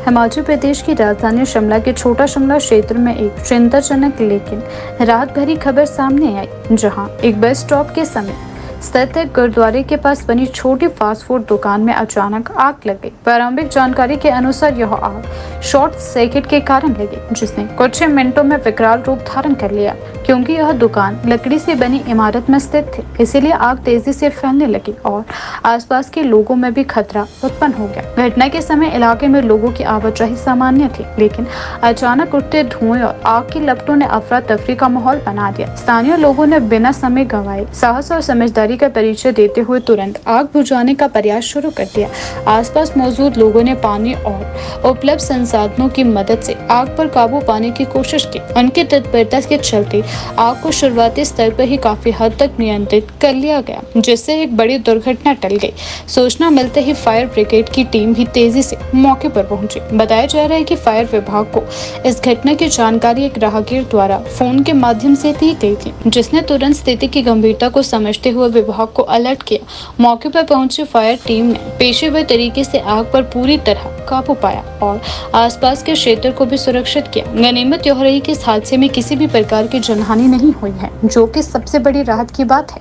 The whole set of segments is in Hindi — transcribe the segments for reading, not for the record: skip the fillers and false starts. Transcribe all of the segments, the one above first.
हिमाचल प्रदेश की राजधानी शिमला के छोटा शिमला क्षेत्र में एक चिंताजनक लेकिन राहत भरी खबर सामने आई, जहां एक बस स्टॉप के समीप स्थित एक गुरुद्वारे के पास बनी छोटी फास्ट फूड दुकान में अचानक आग लग गई। प्रारंभिक जानकारी के अनुसार यह आग शॉर्ट सर्किट के कारण लगी, जिसने कुछ ही मिनटों में विकराल रूप धारण कर लिया। क्योंकि यह दुकान लकड़ी से बनी इमारत में स्थित थी, इसीलिए आग तेजी से फैलने लगी और आसपास के लोगों में भी खतरा उत्पन्न हो गया। घटना के समय इलाके में लोगों की आवाजाही सामान्य थी, लेकिन अचानक उठते धुएं और आग की लपटों ने अफरा तफरी का माहौल बना दिया। स्थानीय लोगों ने बिना समय गंवाए साहस और समझदारी का परिचय देते हुए तुरंत आग बुझाने का प्रयास शुरू कर दिया। आसपास मौजूद लोगों ने पानी और उपलब्ध संसाधनों की मदद से आग पर काबू पाने की कोशिश की। उनकी तत्परता के चलते आग को शुरुआती स्तर पर ही काफी हद तक नियंत्रित कर लिया गया, जिससे एक बड़ी दुर्घटना टल गई। सूचना मिलते ही फायर ब्रिगेड की टीम भी तेजी से मौके पर पहुंची। बताया जा रहा है कि फायर विभाग को इस घटना की जानकारी एक राहगीर द्वारा फोन के माध्यम से दी गई थी, जिसने तुरंत स्थिति की गंभीरता को समझते हुए विभाग को अलर्ट किया। मौके पर पहुंची फायर टीम ने पेशेवर तरीके से आग पर पूरी तरह काबू पाया और आसपास के क्षेत्र को भी सुरक्षित किया। गनीमत यह रही कि इस हादसे में किसी भी प्रकार की जनहानि नहीं हुई है, जो कि सबसे बड़ी राहत की बात है।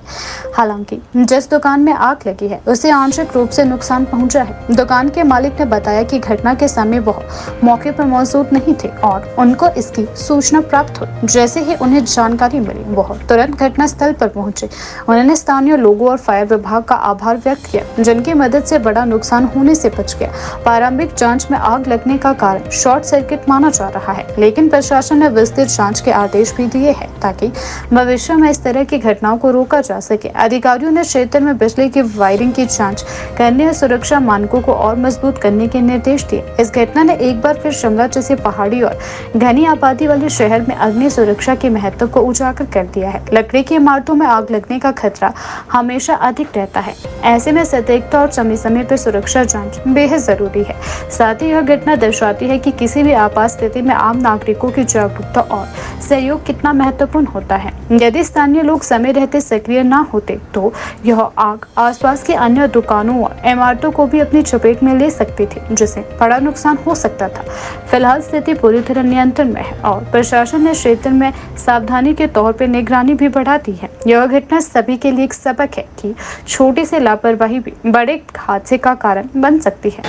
हालांकि जिस दुकान में आग लगी है उसे आंशिक रूप से नुकसान पहुंचा है। दुकान के मालिक ने बताया कि घटना के समय वह मौके पर मौजूद नहीं थे और उनको इसकी सूचना प्राप्त हुई। जैसे ही उन्हें जानकारी मिली, वह तुरंत घटना स्थल पर पहुंचे। उन्होंने स्थानीय लोगों और फायर विभाग का आभार व्यक्त किया, जिनकी मदद से बड़ा नुकसान होने से बच गया। प्रारंभिक जांच में आग लगने का कारण शॉर्ट सर्किट माना जा रहा है, लेकिन प्रशासन ने विस्तृत जांच के आदेश भी दिए हैं ताकि भविष्य में इस तरह की घटनाओं को रोका जा सके। अधिकारियों ने क्षेत्र में बिजली की वायरिंग की जांच करने और सुरक्षा मानकों को और मजबूत करने के निर्देश दिए। इस घटना ने एक बार फिर शिमला जैसे पहाड़ी और घनी आबादी वाले शहर में अग्नि सुरक्षा के महत्व को उजागर कर दिया है। लकड़ी की इमारतों में आग लगने का खतरा हमेशा अधिक रहता है। ऐसे में सतर्कता और समय समय पर सुरक्षा जांच बेहद जरूरी है। साथ ही यह घटना दर्शाती है कि किसी भी आपात स्थिति में आम नागरिकों की जागरूकता और सहयोग कितना महत्वपूर्ण होता है। यदि स्थानीय लोग समय रहते सक्रिय ना होते तो यह आग आसपास की अन्य दुकानों और इमारतों को भी अपनी चपेट में ले सकती थी, जिससे बड़ा नुकसान हो सकता था। फिलहाल स्थिति पूरी तरह नियंत्रण में है और प्रशासन ने क्षेत्र में सावधानी के तौर पर निगरानी भी बढ़ा दी है। यह घटना सभी के लिए एक सबक है कि छोटी सी लापरवाही भी बड़े हादसे का कारण बन सकती है।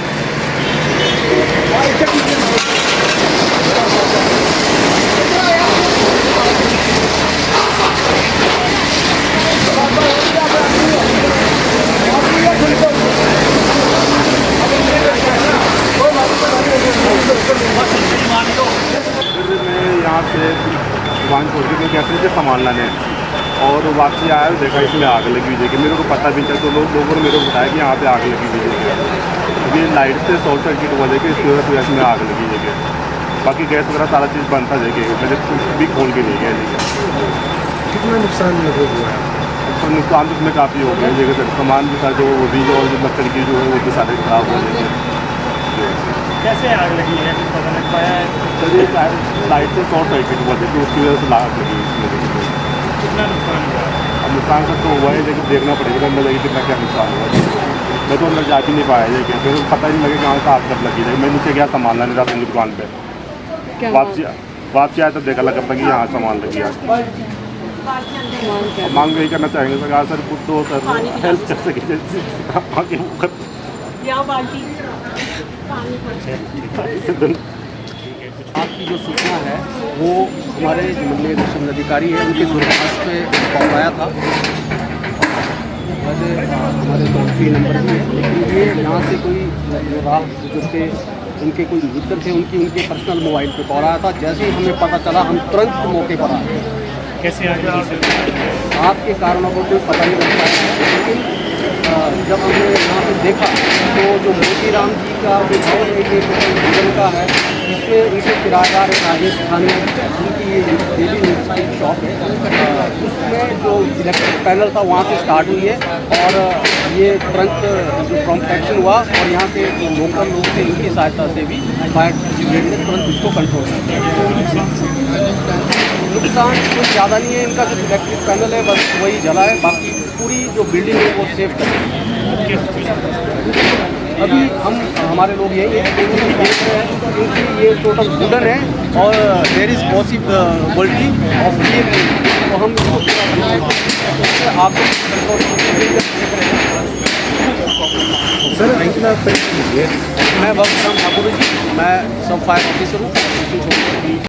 यहाँ से दुकान छोड़ के मैं कैसे से सामान लाने और वापसी आया और देखा इसमें आग लगी हुई है। मेरे को पता भी चला तो लोगों ने मेरे को बताया कि यहाँ पे आग लगी हुई है। अभी लाइट से शॉर्ट सर्किट हुआ देखे, इसकी वजह से इसमें आग लगी है। बाकी गैस वगैरह सारा चीज़ बंद था देखे, मैंने कुछ भी खोल के नहीं गया। कितना नुकसान हुआ है? तो नुकसान तो इसमें काफ़ी हो गया। जगह सामान भी था जो वो भी और जो लकड़ी की जो है वो भी सारे खराब हो गए। कैसे आग लगी है? पता लग पाया है? लाइट से शॉर्ट सर्किट हुआ था, तो उसकी वजह से आग लगी इसमें। कितना नुकसान हुआ? अब नुकसान सब तो हुआ है, लेकिन देखना पड़ेगा अंदर जाके कितना क्या नुकसान हुआ। मैं तो अंदर जा भी नहीं पाया लेकिन फिर पता ही नहीं लगे कहाँ से आग कब लगी है। मैं नीचे गया सामान लाने राशन की दुकान पर, वापसी आया तो देखा लगा कि यहाँ सामान लगी आग। मांग यही करना चाहेंगे सरकार सर खुद तो सर हेल्प कर सके। आपकी जो सूचना है वो हमारे मंडलीय दर्शन अधिकारी है, उनके दूरभाष पे कॉल आया था। वैसे हमारे टोल फ्री नंबर भी है, लेकिन ये यहाँ से कोई जो राह जो थे उनके कोई मित्र थे, उनके पर्सनल मोबाइल पे कॉल आया था। जैसे ही हमें पता चला हम तुरंत मौके पर आए। कैसे आगे आपके कारणों को कोई पता नहीं लग पाया है, लेकिन जब हमने यहाँ पे देखा तो जो मोतीराम जी का जो भवन है ये भवन का है, इसमें उनके किराएदार राजेश खान उनकी डेली न्यूज़ की शॉप है, उसमें जो इलेक्ट्रिक पैनल था वहाँ से स्टार्ट हुई है और ये तुरंत जो प्रॉम्प्ट हुआ और यहाँ से जो लोकल लोग थे उनकी सहायता से भी फायर ब्रिगेड ने तुरंत इसको कंट्रोल किया। नुकसान कुछ ज़्यादा नहीं है, इनका जो इलेक्ट्रिक पैनल है बस वही जला है, बाकी पूरी जो बिल्डिंग है वो सेफ है। अभी हम हमारे लोग यही देख रहे हैं क्योंकि ये टोटल वुडन है और there is possibility of leak, तो हम इसको आप सर इतना मैं वक्त राम ठाकुर जी, मैं सब फायर ऑफिसर हूँ।